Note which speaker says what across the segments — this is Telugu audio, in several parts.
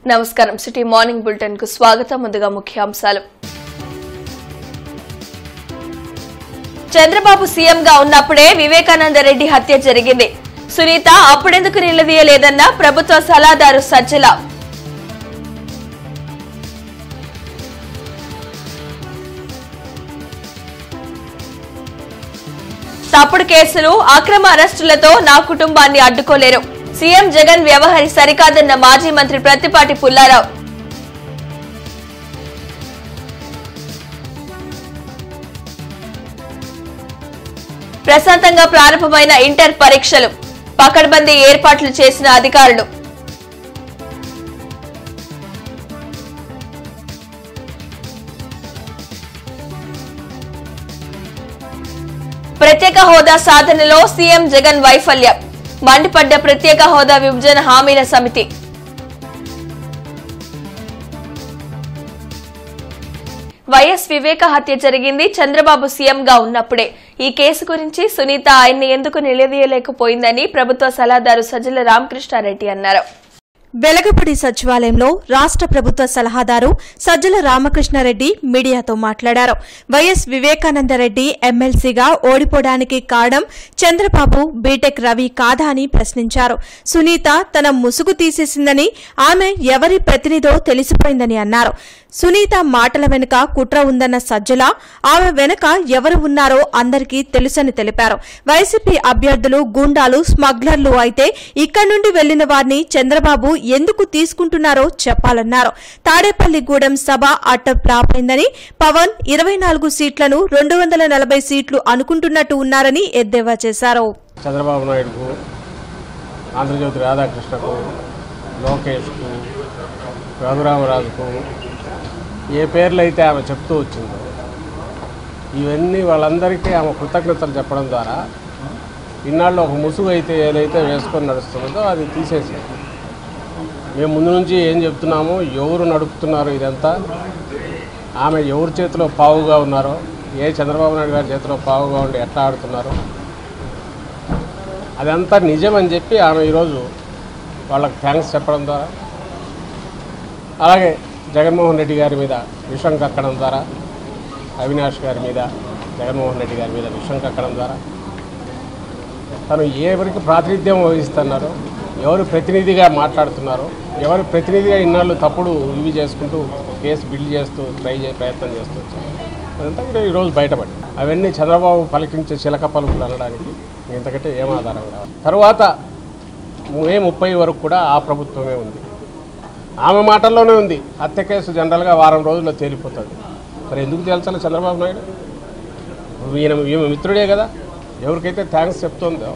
Speaker 1: నమస్కారం సిటీ మార్నింగ్ బులెటిన్ కు స్వాగతం. ముందుగా ముఖ్యాంశాలు. చంద్రబాబు సీఎంగా ఉన్నప్పుడే వివేకానంద రెడ్డి హత్య జరిగింది. సునీత అప్పుడెందుకు నిలదీయలేదన్న ప్రభుత్వ సలహాదారు సజ్జల. తప్పుడు కేసులు, అక్రమ అరెస్టులతో నా కుటుంబాన్ని అడ్డుకోలేరు. సీఎం జగన్ వ్యవహారి సరికాదన్న మాజీ మంత్రి ప్రత్తిపాటి పుల్లారావు. ప్రశాంతంగా ప్రారంభమైన ఇంటర్ పరీక్షలు, పకడ్బందీ ఏర్పాట్లు చేసిన అధికారులు. ప్రత్యేక హోదా సాధనలో సీఎం జగన్ వైఫల్యం, మండిపడ్డ ప్రత్యేక హోదా విభజన హామీల సమితి. వైఎస్ వివేక హత్య జరిగింది చంద్రబాబు సీఎంగా ఉన్నప్పుడే. ఈ కేసు గురించి సునీత ఆయన్ని ఎందుకు నిలదీయలేకపోయిందని ప్రభుత్వ సలహాదారు సజ్జల రామకృష్ణారెడ్డి అన్నారు.
Speaker 2: వెలగపూడి సచివాలయంలో రాష్ట్ర ప్రభుత్వ సలహాదారు సజ్జల రామకృష్ణారెడ్డి మీడియాతో మాట్లాడారు. వైఎస్ వివేకానందరెడ్డి ఎమ్మెల్సీగా ఓడిపోవడానికి కారణం చంద్రబాబు, బీటెక్ రవి కాదా అని ప్రశ్నించారు. సునీత తన ముసుగు తీసేసిందని, ఆమె ఎవరి ప్రతినిధో తెలిసిపోయిందని అన్నారు. సునీత మాటల వెనుక కుట్ర ఉందన్న సజ్జల, ఆమె వెనుక ఎవరు ఉన్నారో అందరికీ తెలుసని తెలిపారు. వైసీపీ అభ్యర్థులు గూండాలు, స్మగ్లర్లు అయితే ఇక్కడి నుండి వెళ్లిన వారిని చంద్రబాబు ఎందుకు తీసుకుంటున్నారో చెప్పాలన్నారు. తాడేపల్లిగూడెం సభ అట్ట ఫ్లాప్ అయిందని, పవన్ 24 సీట్లను 240 సీట్లు అనుకుంటున్నట్టు ఉన్నారని ఎద్దేవా చేశారు.
Speaker 3: చంద్రబాబు నాయుడుకు, ఆంధ్రజ్యోతి రాధాకృష్ణకు, లోకేష్కు, రఘురామరాజుకు ఏ పేర్లు అయితే ఆమె చెప్తూ వచ్చిందో ఇవన్నీ వాళ్ళందరికీ ఆమె కృతజ్ఞతలు చెప్పడం ద్వారా ఇన్నాళ్ళు ఒక ముసుగు అయితే ఏదైతే వేసుకొని నడుస్తున్నదో అది తీసేసి మేము ముందు నుంచి ఏం చెప్తున్నామో, ఎవరు నడుపుతున్నారో ఇదంతా, ఆమె ఎవరి చేతిలో పావుగా ఉన్నారో, ఏ చంద్రబాబు నాయుడు గారి చేతిలో పావుగా ఉండి ఎట్లా ఆడుతున్నారో అదంతా నిజమని చెప్పి ఆమె ఈరోజు వాళ్ళకి థ్యాంక్స్ చెప్పడం ద్వారా, అలాగే జగన్మోహన్ రెడ్డి గారి మీద విషం కక్కడం ద్వారా, అవినాష్ గారి మీద జగన్మోహన్ రెడ్డి గారి మీద విషం కక్కడం ద్వారా తను ఎవరికి ప్రాతినిధ్యం వహిస్తున్నారో, ఎవరు ప్రతినిధిగా మాట్లాడుతున్నారో, ఎవరు ప్రతినిధిగా ఇన్నాళ్ళు తప్పుడు ఇవి చేసుకుంటూ కేసు బిల్డ్ చేస్తూ ప్రయత్నం చేస్తూ వచ్చారు. అదంతా కూడా ఈరోజు బయటపడి అవన్నీ చంద్రబాబు పలికించే చిలక పలుకులు అనడానికి ఇంతకంటే ఏం ఆధారం కావాలి. తర్వాత మే 30 వరకు కూడా ఆ ప్రభుత్వమే ఉంది, ఆమె మాటల్లోనే ఉంది. హత్య కేసు జనరల్గా వారం రోజుల్లో తేలిపోతుంది. మరి ఎందుకు తేల్చాలి చంద్రబాబు నాయుడు? ఈమె మిత్రుడే కదా, ఎవరికైతే థ్యాంక్స్ చెప్తుందో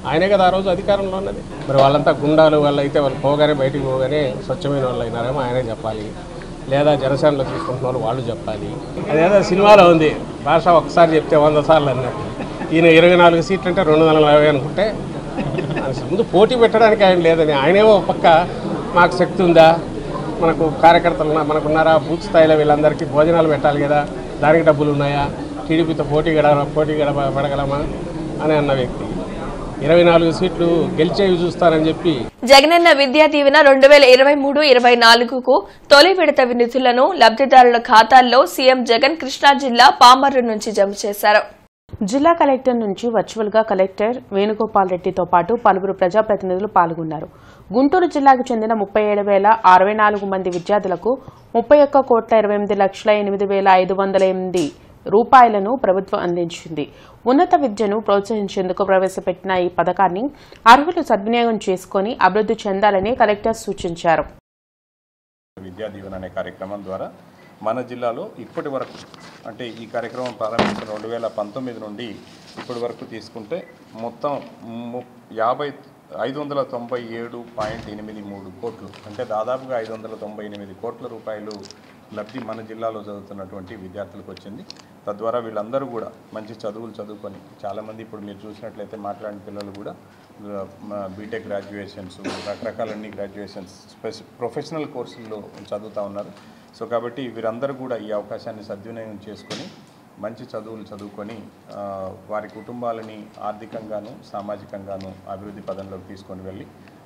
Speaker 3: ఆయనే కదా ఆ రోజు అధికారంలో ఉన్నది. మరి వాళ్ళంతా గుండాలు వాళ్ళైతే వాళ్ళు పోగానే బయటికి పోగానే స్వచ్ఛమైన వాళ్ళు అయినారేమో ఆయనే చెప్పాలి, లేదా జనసేనలో తీసుకుంటున్న వాళ్ళు చెప్పాలి. అదేదో సినిమాలో ఉంది, భాష ఒకసారి చెప్తే 100 సార్లు అన్నట్టు. ఈయన 24 సీట్లు అంటే 240 అనుకుంటే ముందు పోటీ పెట్టడానికి ఆయన లేదని, ఆయనేమో పక్క మాకు శక్తి ఉందా, మనకు కార్యకర్తలు మనకున్నారా, బూత్ స్థాయిలో వీళ్ళందరికీ భోజనాలు పెట్టాలి కదా, దానికి డబ్బులు ఉన్నాయా, టీడీపీతో పోటీ పడగలమా అని అన్న వ్యక్తి 24 సీట్లు గెలిచేవి చూస్తారని చెప్పి
Speaker 1: జగనన్న విద్యా దీవెన 2023-24కు తొలి విడత నిధులను లబ్ధిదారుల ఖాతాల్లో సీఎం జగన్ కృష్ణా జిల్లా పామర్రు నుంచి జమ చేశారు.
Speaker 4: జిల్లా కలెక్టర్ నుంచి వర్చువల్ గా కలెక్టర్ వేణుగోపాల్ రెడ్డితో పాటు పలువురు ప్రజాప్రతినిధులు పాల్గొన్నారు. గుంటూరు జిల్లాకు చెందిన 37,064 మంది విద్యార్థులకు 31,28,08,508 రూపాయలను ప్రభుత్వం అందించింది. ఉన్నత విద్యను ప్రోత్సహించేందుకు ప్రవేశపెట్టిన ఈ పథకాన్ని అర్హులు సద్వినియోగం చేసుకుని అభివృద్ధి చెందాలని కలెక్టర్ సూచించారు.
Speaker 5: విద్యా దీవెన అనే కార్యక్రమం ద్వారా మన జిల్లాలో ఇప్పటి వరకు, అంటే ఈ కార్యక్రమం ప్రారంభించిన 2019 నుండి ఇప్పటి వరకు తీసుకుంటే మొత్తం 597.83 కోట్లు, అంటే దాదాపుగా 598 కోట్ల రూపాయలు లబ్ధి మన జిల్లాలో చదువుతున్నటువంటి విద్యార్థులకు వచ్చింది. తద్వారా వీళ్ళందరూ కూడా మంచి చదువులు చదువుకొని, చాలామంది ఇప్పుడు మీరు చూసినట్లయితే మాట్లాడిన పిల్లలు కూడా బీటెక్ గ్రాడ్యుయేషన్స్, రకరకాలన్నీ గ్రాడ్యుయేషన్స్, ప్రొఫెషనల్ కోర్సుల్లో చదువుతూ ఉన్నారు. సో కాబట్టి వీరందరూ కూడా ఈ అవకాశాన్ని సద్వినియోగం చేసుకొని మంచి చదువులు చదువుకొని వారి కుటుంబాలని ఆర్థికంగాను సామాజికంగాను అభివృద్ధి పదంలోకి తీసుకొని వెళ్ళి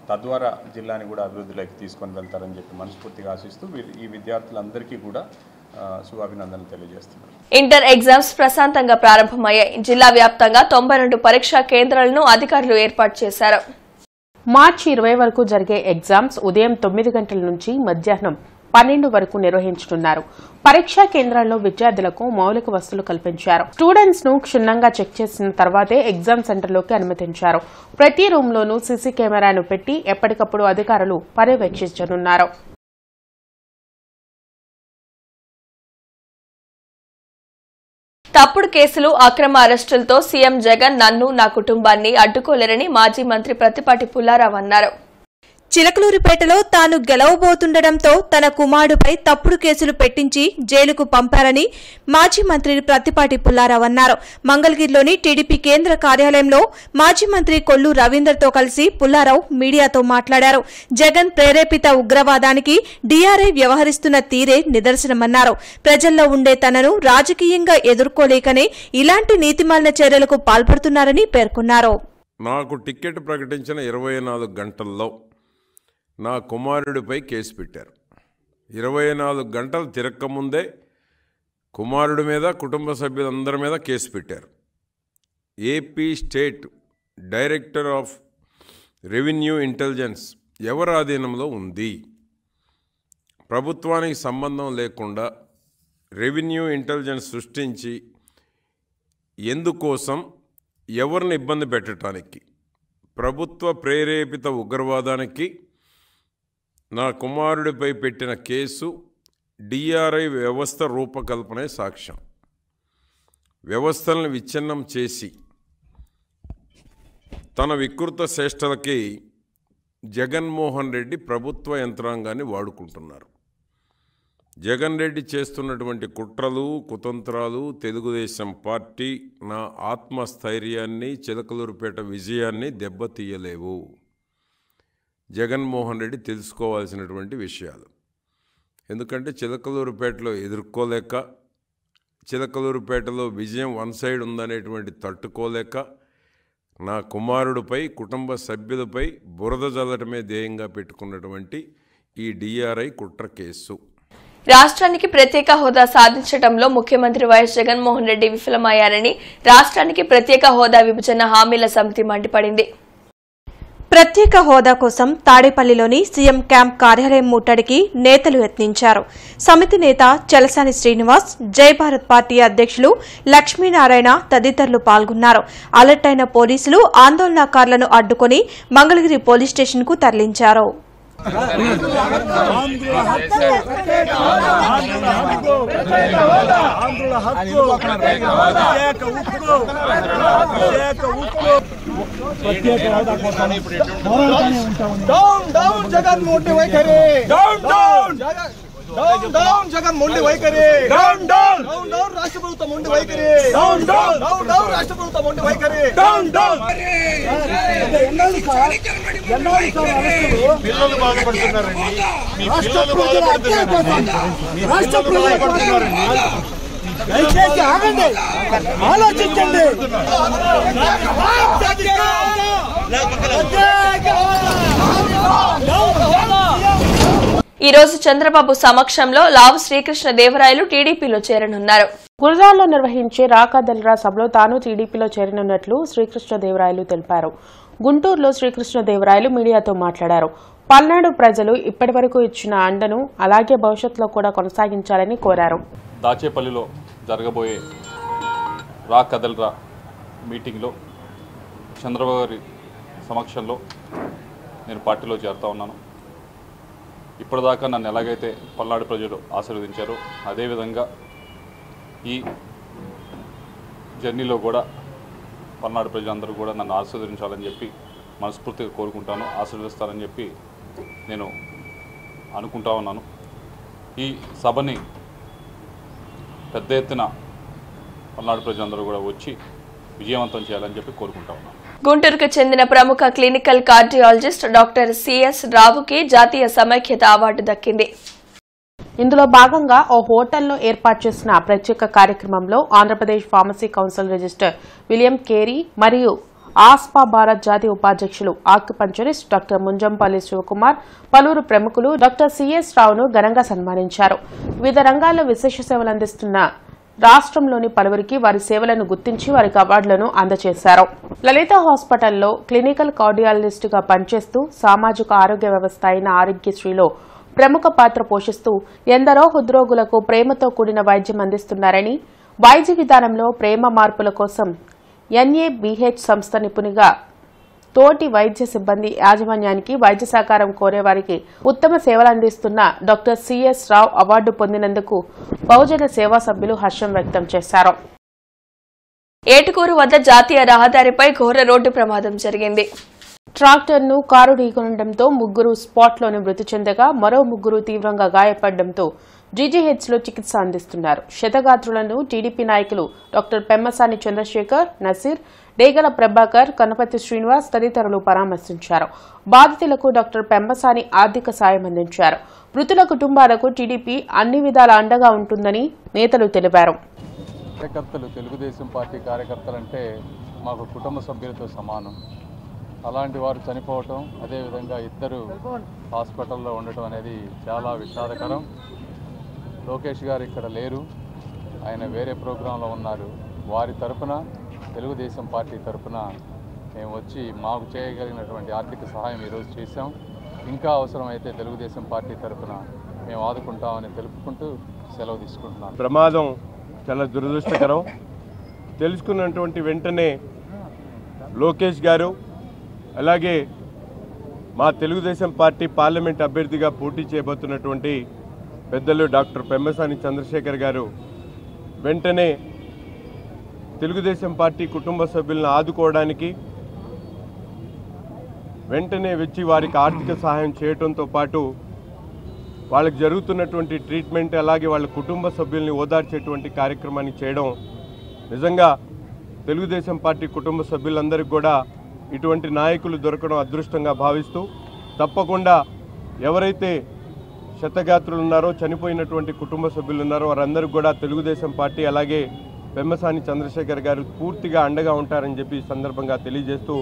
Speaker 5: తద్వారా జిల్లాని కూడా అభివృద్ధిలోకి తీసుకొని వెళ్తారని చెప్పి మనస్ఫూర్తిగా ఆశిస్తూ ఈ విద్యార్థులందరికీ కూడా శుభాభినందనలు తెలియజేస్తున్నారు.
Speaker 1: ఇంటర్ ఎగ్జామ్స్ ప్రశాంతంగా ప్రారంభమయ్యాయి. జిల్లా వ్యాప్తంగా 92 పరీక్షా కేంద్రాలను అధికారులు ఏర్పాటు చేశారు.
Speaker 4: మార్చి 20 వరకు జరిగే ఎగ్జామ్స్ ఉదయం 9 గంటల నుంచి మధ్యాహ్నం 12 వరకు నిర్వహించనున్నారు. పరీక్షా కేంద్రాల్లో విద్యార్థులకు మౌలిక వసతులు కల్పించారు. స్టూడెంట్స్ ను క్షుణ్ణంగా చెక్ చేసిన తర్వాతే ఎగ్జామ్ సెంటర్లోకి అనుమతించారు. ప్రతి రూమ్లోనూ సీసీ కెమెరాను పెట్టి ఎప్పటికప్పుడు అధికారులు పర్యవేక్షించనున్నారు.
Speaker 1: తప్పుడు కేసులు, అక్రమ అరెస్టులతో సీఎం జగన్ నన్ను, నా కుటుంబాన్ని అడ్డుకోలేరని మాజీ మంత్రి ప్రత్తిపాటి పుల్లారావు అన్నారు.
Speaker 2: చిలకలూరిపేటలో తాను గెలవబోతుండటంతో తన కుమారుడిపై తప్పుడు కేసులు పెట్టించి జైలుకు పంపారని మాజీ మంత్రి ప్రత్తిపాటి పుల్లారావు అన్నారు. మంగళగిరిలోని టీడీపీ కేంద్ర కార్యాలయంలో మాజీ మంత్రి కొల్లు రవీందర్తో కలిసి పుల్లారావు మీడియాతో మాట్లాడారు. జగన్ ప్రేరేపిత ఉగ్రవాదానికి డీఆర్ఐ వ్యవహరిస్తున్న తీరే నిదర్శనమన్నారు. ప్రజల్లో ఉండే తనను రాజకీయంగా ఎదుర్కోలేకనే ఇలాంటి నీతిమాలిన చర్యలకు పాల్పడుతున్నారని పేర్కొన్నారు.
Speaker 6: నాకు టికెట్ ప్రకటించిన 24 గంటల్లో నా కుమారుడిపై కేసు పెట్టారు. 24 గంటలు తిరక్కముందే కుమారుడి మీద, కుటుంబ సభ్యులందరి మీద కేసు పెట్టారు. AP state director of revenue intelligence ఎవరి ఆధీనంలో ఉంది? ప్రభుత్వానికి సంబంధం లేకుండా రెవెన్యూ ఇంటెలిజెన్స్ సృష్టించి ఎందుకోసం, ఎవరిని ఇబ్బంది పెట్టడానికి? ప్రభుత్వ ప్రేరేపిత ఉగ్రవాదానికి నా కుమారుడిపై పెట్టిన కేసు డిఆర్ఐ వ్యవస్థ రూపకల్పనే సాక్ష్యం. వ్యవస్థలను విచ్ఛిన్నం చేసి తన వికృత చేష్టలకి జగన్మోహన్ రెడ్డి ప్రభుత్వ యంత్రాంగాన్ని వాడుకుంటున్నారు. జగన్ రెడ్డి చేస్తున్నటువంటి కుట్రలు, కుతంత్రాలు తెలుగుదేశం పార్టీ నా ఆత్మస్థైర్యాన్ని, చిలకలూరుపేట విజయాన్ని దెబ్బతీయలేవు. జగన్మోహన్ రెడ్డి తెలుసుకోవాల్సినటువంటి విషయాలు. ఎందుకంటే చిలకలూరుపేటలో ఎదుర్కోలేక, చిలకలూరుపేటలో విజయం వన్ సైడ్ ఉందనేటువంటి తట్టుకోలేక నా కుమారుడిపై, కుటుంబ సభ్యులపై బురద జల్లటమే ధ్యేయంగా పెట్టుకున్నటువంటి ఈ డిఆర్ఐ కుట్ర కేసు.
Speaker 1: రాష్ట్రానికి ప్రత్యేక హోదా సాధించడంలో ముఖ్యమంత్రి వైఎస్ జగన్మోహన్ రెడ్డి విఫలమయ్యారని రాష్ట్రానికి ప్రత్యేక హోదా విభజన హామీల సమితి మండిపడింది.
Speaker 2: ప్రత్యేక హోదా కోసం తాడేపల్లిలోని సీఎం క్యాంప్ కార్యాలయం ముట్టడికి నేతలు యత్నించారు. సమితి నేత చలసాని శ్రీనివాస్, జై భారత్ పార్టీ అధ్యక్షులు లక్ష్మీనారాయణ తదితరులు పాల్గొన్నారు. అలర్ట్ అయిన పోలీసులు ఆందోళనకారులను అడ్డుకుని మంగళగిరి పోలీస్ స్టేషన్కు తరలించారు.
Speaker 7: జగన్ మోండి వైఖరి, జగన్ మొండి వైఖరి, రాష్ట్ర ప్రభుత్వం మొండి వైఖరి, రాష్ట్ర ప్రభుత్వం మొండి వైఖరి. పిల్లలు బాధపడుతున్నారండి, రాష్ట్ర బాధపడుతున్నారండి. దయచేసి ఆగండి, ఆలోచించండి.
Speaker 1: ఈ రోజు చంద్రబాబు సమక్షంలో లావు శ్రీకృష్ణ దేవరాయలు టీడీపీలో చేరనున్నారు.
Speaker 4: గురజాల్లో నిర్వహించే రాకాదల్రా సభలో తాను టీడీపీలో చేరనున్నట్లు శ్రీకృష్ణదేవరాయలు తెలిపారు. గుంటూరులో శ్రీకృష్ణదేవరాయలు మీడియాతో మాట్లాడారు. పల్నాడు ప్రజలు ఇప్పటి వరకు ఇచ్చిన అండను అలాగే భవిష్యత్తులో కూడా కొనసాగించాలని కోరారు.
Speaker 8: దాచేపల్లిలో జరగబోయే రాకాదల్రా మీటింగ్లో చంద్రబాబు గారి సమక్షంలో నేను పార్టీలో చేరుతా ఉన్నాను. ఇప్పటిదాకా నన్ను ఎలాగైతే పల్నాడు ప్రజలు ఆశీర్వదించారో అదేవిధంగా ఈ జర్నీలో కూడా పల్నాడు ప్రజలందరూ కూడా నన్ను ఆశీర్వదించాలని చెప్పి మనస్ఫూర్తిగా కోరుకుంటాను, ఆశీర్వదిస్తారని చెప్పి నేను అనుకుంటా ఉన్నాను. ఈ సభని పెద్ద ఎత్తున పల్నాడు ప్రజలందరూ కూడా వచ్చి విజయవంతం చేయాలని చెప్పి కోరుకుంటా ఉన్నాను.
Speaker 1: గుంటూరుకు చెందిన ప్రముఖ క్లినికల్ కార్డియాలజిస్ట్ డాక్టర్ సిఎస్ రావుకి జాతీయ సమైక్యత అవార్డు దక్కింది.
Speaker 4: ఇందులో భాగంగా ఓ హోటల్లో ఏర్పాటు చేసిన ప్రత్యేక కార్యక్రమంలో Andhra Pradesh pharmacy council register William Carey మరియు ఆస్పా భారత్ జాతీయ ఉపాధ్యక్షులు ఆక్యుపంచరిస్ట్ డాక్టర్ ముంజంపల్లి శివకుమార్, పలువురు ప్రముఖులు డాక్టర్ సిఎస్ రావును ఘనంగా సన్మానించారు. వివిధ రంగాల్లో విశేష సేవలు అందిస్తున్న రాష్ట్రంలోని పలువురికి వారి సేవలను గుర్తించి వారికి అవార్డులను అందజేశారు. లలిత హాస్పిటల్లో క్లినికల్ కార్డియాలజిస్టుగా పనిచేస్తూ సామాజిక ఆరోగ్య వ్యవస్థ అయిన ఆరోగ్యశ్రీలో ప్రముఖ పాత్ర పోషిస్తూ ఎందరో హృద్రోగులకు ప్రేమతో కూడిన వైద్యం అందిస్తున్నారని, వైద్య విధానంలో ప్రేమ మార్పుల కోసం NABH సంస్థ నిపుణుగా తోటి వైద్య సిబ్బంది యాజమాన్యానికి వైద్య సహకారం కోరేవారికి ఉత్తమ సేవలు అందిస్తున్న డాక్టర్ సిఎస్ రావు అవార్డు పొందినందుకు బహుజన సేవా సభ్యులు హర్షం వ్యక్తం చేశారు.
Speaker 1: ఏటుకూరు వద్ద జాతీయ రహదారిపై ఘోర రోడ్డు ప్రమాదం జరిగింది.
Speaker 4: ట్రాక్టర్ను కారు ఢీకొనడంతో ముగ్గురు స్పాట్లోనే మృతి చెందగా మరో ముగ్గురు తీవ్రంగా గాయపడడంతో జీజీహెచ్లో చికిత్స అందిస్తున్నారు. క్షతగాత్రులను టీడీపీ నాయకులు డాక్టర్ పెమ్మసాని చంద్రశేఖర్, నసీర్, డేగల ప్రభాకర్, కనపతి శ్రీనివాస్ తదితరులు పరామర్శించారు. బాధితులకు డాక్టర్ పెమ్మసాని ఆర్థిక సాయం అందించారు. మృతుల కుటుంబాలకు టీడీపీ అన్ని విధాల అండగా ఉంటుందని నేతలు తెలిపారు.
Speaker 9: కార్యకర్తలు, తెలుగుదేశం పార్టీ కార్యకర్తలంటే మాకు కుటుంబ సభ్యులతో సమానం. అలాంటి వారు చనిపోవటం, అదేవిధంగా ఇద్దరు హాస్పిటల్లో ఉండటం అనేది చాలా విషాదకరం. లోకేష్ గారు ఇక్కడ లేరు, ఆయన వేరే ప్రోగ్రాంలో ఉన్నారు. వారి తరపున, తెలుగుదేశం పార్టీ తరపున మేము వచ్చి మాకు చేయగలిగినటువంటి ఆర్థిక సహాయం ఈరోజు చేశాం. ఇంకా అవసరమైతే తెలుగుదేశం పార్టీ తరపున మేము ఆదుకుంటామని తెలుపుకుంటూ సెలవు తీసుకుంటున్నాం.
Speaker 10: ప్రమాదం చాలా దురదృష్టకరం. తెలుసుకున్నటువంటి వెంటనే లోకేష్ గారు, అలాగే మా తెలుగుదేశం పార్టీ పార్లమెంట్ అభ్యర్థిగా పోటీ చేయబోతున్నటువంటి పెద్దలు డాక్టర్ పెమ్మసాని చంద్రశేఖర్ గారు వెంటనే తెలుగుదేశం పార్టీ కుటుంబ సభ్యులను ఆదుకోవడానికి వెంటనే వచ్చి వారికి ఆర్థిక సహాయం చేయడంతో పాటు వాళ్ళకి జరుగుతున్నటువంటి ట్రీట్మెంట్, అలాగే వాళ్ళ కుటుంబ సభ్యుల్ని ఓదార్చేటువంటి కార్యక్రమాన్ని చేయడం నిజంగా తెలుగుదేశం పార్టీ కుటుంబ సభ్యులందరికీ కూడా ఇటువంటి నాయకులు దొరకడం అదృష్టంగా భావిస్తూ, తప్పకుండా ఎవరైతే క్షతగాత్రులు ఉన్నారో, చనిపోయినటువంటి కుటుంబ సభ్యులు ఉన్నారో వారందరికీ కూడా తెలుగుదేశం పార్టీ అలాగే పెమ్మసాని చంద్రశేఖర్ గారు పూర్తిగా అండగా ఉంటారని చెప్పి ఈ సందర్భంగా తెలియజేస్తూ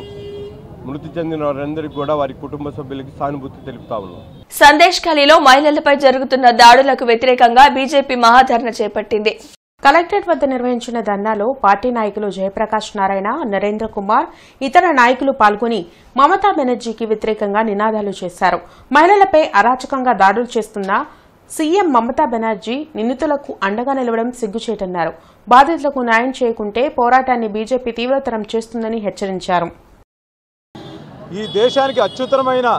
Speaker 10: మృతి చెందిన వారందరికీ కూడా వారి కుటుంబ సభ్యులకి సానుభూతి తెలుపుతా ఉన్నాం.
Speaker 1: సందేశ్ ఖాళీలో మహిళలపై జరుగుతున్న దాడులకు వ్యతిరేకంగా బీజేపీ మహాధర్నా చేపట్టింది.
Speaker 4: కలెక్టరేట్ వద్ద నిర్వహించిన ధర్నాలో పార్టీ నాయకులు జయప్రకాష్ నారాయణ, నరేంద్ర కుమార్, ఇతర నాయకులు పాల్గొని మమతా బెనర్జీకి వ్యతిరేకంగా నినాదాలు చేశారు. మహిళలపై అరాచకంగా దాడులు చేస్తున్న సీఎం మమతా బెనర్జీ నిందితులకు అండగా నిలవడం సిగ్గుచేటన్నారు. బాధితులకు న్యాయం చేయకుంటే పోరాటాన్ని బీజేపీ తీవ్రతరం చేస్తుందని హెచ్చరించారు.
Speaker 11: ఈ దేశానికి అత్యుత్తరమైన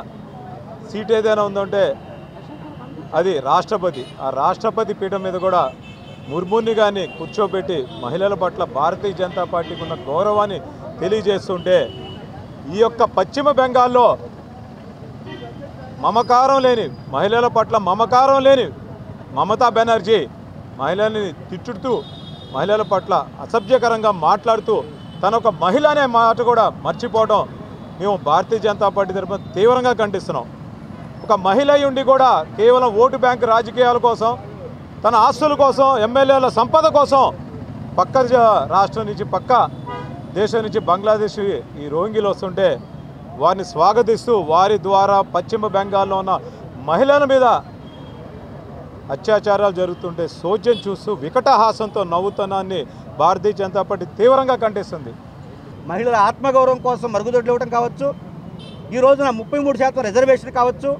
Speaker 11: సీట్ ఏదైనా ఉందంటే అది రాష్ట్రపతి. ఆ రాష్ట్రపతి పీఠం మీద కూడా ముర్ముని గారిని కూర్చోబెట్టి మహిళల పట్ల భారతీయ జనతా పార్టీకి ఉన్న గౌరవాన్ని తెలియజేస్తుంటే, ఈ యొక్క పశ్చిమ బెంగాల్లో మమకారం లేని, మహిళల పట్ల మమకారం లేని మమతా బెనర్జీ మహిళల్ని తిట్టుతూ, మహిళల పట్ల అసభ్యకరంగా మాట్లాడుతూ తన ఒక మహిళ అనే మాట కూడా మర్చిపోవడం మేము భారతీయ జనతా పార్టీ తరఫున తీవ్రంగా ఖండిస్తున్నాం. ఒక మహిళ ఉండి కూడా కేవలం ఓటు బ్యాంకు రాజకీయాల కోసం, తన ఆస్తుల కోసం, ఎమ్మెల్యేల సంపద కోసం పక్క రాష్ట్రం నుంచి, పక్క దేశం నుంచి బంగ్లాదేశ్ ఈ రోహింగ్యాలు వస్తుంటే వారిని స్వాగతిస్తూ వారి ద్వారా పశ్చిమ బెంగాల్లో ఉన్న మహిళల మీద అత్యాచారాలు జరుగుతుంటే సోజ్యం చూస్తూ వికటహాసంతో నవ్వుతున్నాన్ని భారతీయ జనతా పార్టీ తీవ్రంగా ఖండిస్తుంది.
Speaker 12: మహిళల ఆత్మగౌరవం కోసం మరుగుదొడ్లు ఇవ్వడం కావచ్చు, ఈ రోజున 33% రిజర్వేషన్ కావచ్చు,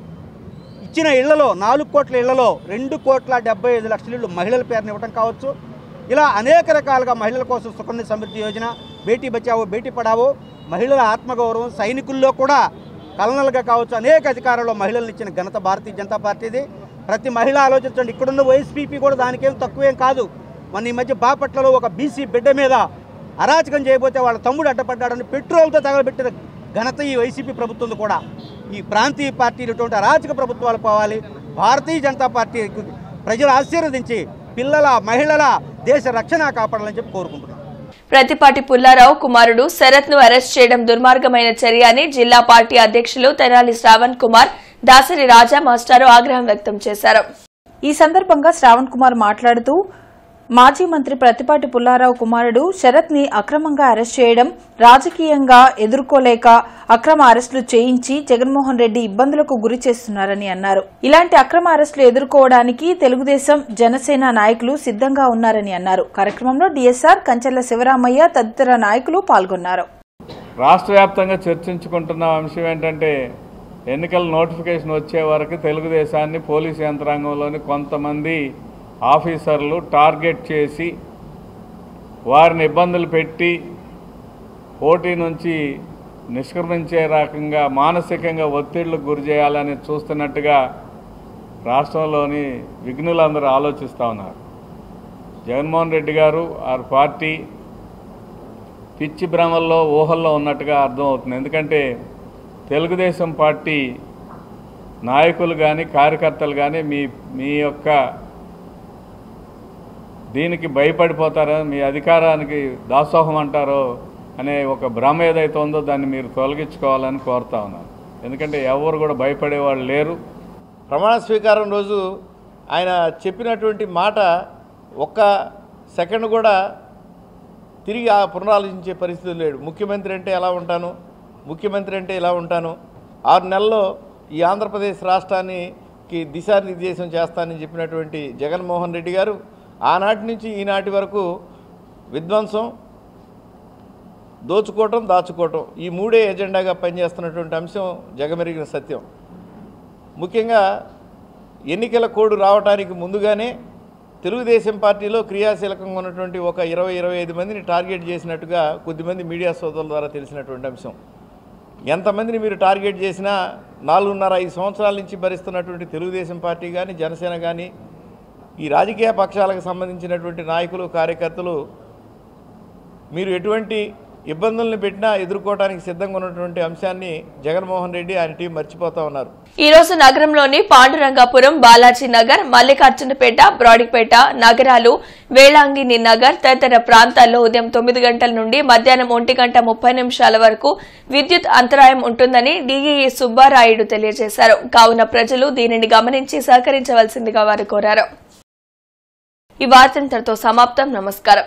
Speaker 12: ఇచ్చిన ఇళ్లలో 4 కోట్ల ఇళ్లలో 2,75,00,000 ఇళ్ళు మహిళల పేరుని ఇవ్వడం కావచ్చు, ఇలా అనేక రకాలుగా మహిళల కోసం సుకన్య సమృద్ధి యోజన, బేటీ బచావో బేటీ పడావో, మహిళల ఆత్మగౌరవం, సైనికుల్లో కూడా కల్నల్గా కావచ్చు అనేక అధికారంలో మహిళలను ఇచ్చిన ఘనత భారతీయ జనతా పార్టీది. ప్రతి మహిళ ఆలోచించండి, ఇక్కడున్న వైఎస్పీపీ కూడా దానికేం తక్కువేం కాదు. మన ఈ మధ్య బాపట్లలో ఒక బీసీ బిడ్డ మీద అరాచకం చేయబోతే వాళ్ళ తమ్ముడు అడ్డపడ్డాడని పెట్రోల్తో తగలబెట్టిన ఘనత ఈ వైసీపీ ప్రభుత్వం కూడా. ఈ ప్రాంతీయ పార్టీలటువంటి అరాచక ప్రభుత్వాలు పోవాలి. భారతీయ జనతా పార్టీ ప్రజలు ఆశీర్వదించి పిల్లల, మహిళల దేశ రక్షణ కాపాడాలని చెప్పి కోరుకుంటున్నాం.
Speaker 1: ప్రతిపాటి పుల్లారావు కుమారుడు శరత్ ను అరెస్ట్ చేయడం దుర్మార్గమైన చర్య అని జిల్లా పార్టీ అధ్యక్షులు తెనాలి శ్రావణ్ కుమార్, దాసరి రాజా మాస్టారు ఆగ్రహం వ్యక్తం చేశారు.
Speaker 13: ఈ సందర్భంగా శ్రావణ్ కుమార్ మాట్లాడుతూ మాజీ మంత్రి ప్రతిపాటి పుల్లారావు కుమారుడు శరత్ ని అక్రమంగా అరెస్ట్ చేయడం, రాజకీయంగా ఎదుర్కోలేక అక్రమ అరెస్టులు చేయించి జగన్మోహన్ రెడ్డి ఇబ్బందులకు గురి చేస్తున్నారని అన్నారు. ఇలాంటి అక్రమ అరెస్టులు ఎదుర్కోవడానికి తెలుగుదేశం, జనసేన నాయకులు సిద్ధంగా ఉన్నారని అన్నారు. కార్యక్రమంలో డీఎస్ఆర్, కంచెల శివరామయ్య తదితర నాయకులు పాల్గొన్నారు.
Speaker 14: రాష్ట్ర వ్యాప్తంగా చర్చించుకుంటున్న అంశం ఏంటంటే, ఎన్నికల నోటిఫికేషన్ వచ్చే వరకు తెలుగుదేశాన్ని పోలీసు యంత్రాంగంలోని కొంతమంది ఆఫీసర్లు టార్గెట్ చేసి వారిని ఇబ్బందులు పెట్టి పోటీ నుంచి నిష్క్రమించే రకంగా మానసికంగా ఒత్తిళ్లకు గురి చేయాలని చూస్తున్నట్టుగా రాష్ట్రంలోని విఘ్నులందరూ ఆలోచిస్తూ ఉన్నారు. జగన్మోహన్ రెడ్డి గారు ఆ పార్టీ పిచ్చి భ్రమల్లో ఊహల్లో ఉన్నట్టుగా అర్థమవుతుంది. ఎందుకంటే తెలుగుదేశం పార్టీ నాయకులు కానీ కార్యకర్తలు కానీ మీ యొక్క దీనికి భయపడిపోతారో, మీ అధికారానికి దాసోహం అంటారో అనే ఒక భ్రమ ఏదైతే ఉందో దాన్ని మీరు తొలగించుకోవాలని కోరుతా ఉన్నాను. ఎందుకంటే ఎవరు కూడా భయపడేవాళ్ళు లేరు.
Speaker 15: ప్రమాణ స్వీకారం రోజు ఆయన చెప్పినటువంటి మాట ఒక్క సెకండ్ కూడా తిరిగి పునరాలోచించే పరిస్థితి లేడు. ముఖ్యమంత్రి అంటే ఎలా ఉంటాను, ముఖ్యమంత్రి అంటే ఇలా ఉంటాను, 6 నెలల్లో ఈ ఆంధ్రప్రదేశ్ రాష్ట్రానికి దిశానిర్దేశం చేస్తానని చెప్పినటువంటి జగన్మోహన్ రెడ్డి గారు ఆనాటి నుంచి ఈనాటి వరకు విధ్వంసం, దోచుకోవటం, దాచుకోవటం ఈ మూడే ఎజెండాగా పనిచేస్తున్నటువంటి అంశం జగమెరిగిన సత్యం. ముఖ్యంగా ఎన్నికల కోడ్ రావడానికి ముందుగానే తెలుగుదేశం పార్టీలో క్రియాశీలకంగా ఉన్నటువంటి ఒక 20-25 మందిని టార్గెట్ చేసినట్టుగా కొద్దిమంది మీడియా సోదరుల ద్వారా తెలిసినటువంటి అంశం. ఎంతమందిని మీరు టార్గెట్ చేసినా 4.5 సంవత్సరాల నుంచి భరిస్తున్నటువంటి తెలుగుదేశం పార్టీ కానీ, జనసేన కానీ, ఈ రాజకీయ పక్షాలకు సంబంధించినటువంటి నాయకులు, కార్యకర్తలు మీరు ఎటువంటి ఇబ్బందులను పెట్టినా ఎదుర్కోవడానికి సిద్ధంగా ఉన్నటువంటి అంశాన్ని జగన్మోహన్ రెడ్డి ఆయన టీం మర్చిపోతా ఉన్నారు.
Speaker 1: ఈ రోజు నగరంలోని పాండురంగాపురం, బాలాజీ నగర్, మల్లికార్జునపేట, బ్రాడీపేట నగరాలు, వేళాంగిని నగర్ తదితర ప్రాంతాల్లో ఉదయం 9 గంటల నుండి మధ్యాహ్నం 1:30 వరకు విద్యుత్ అంతరాయం ఉంటుందని డీఈఈ సుబ్బారాయుడు తెలియజేశారు. కావున ప్రజలు దీనిని గమనించి సహకరించవలసిందిగా వారు కోరారు. ఈ వార్త ఇంతటితో సమాప్తం. నమస్కారం.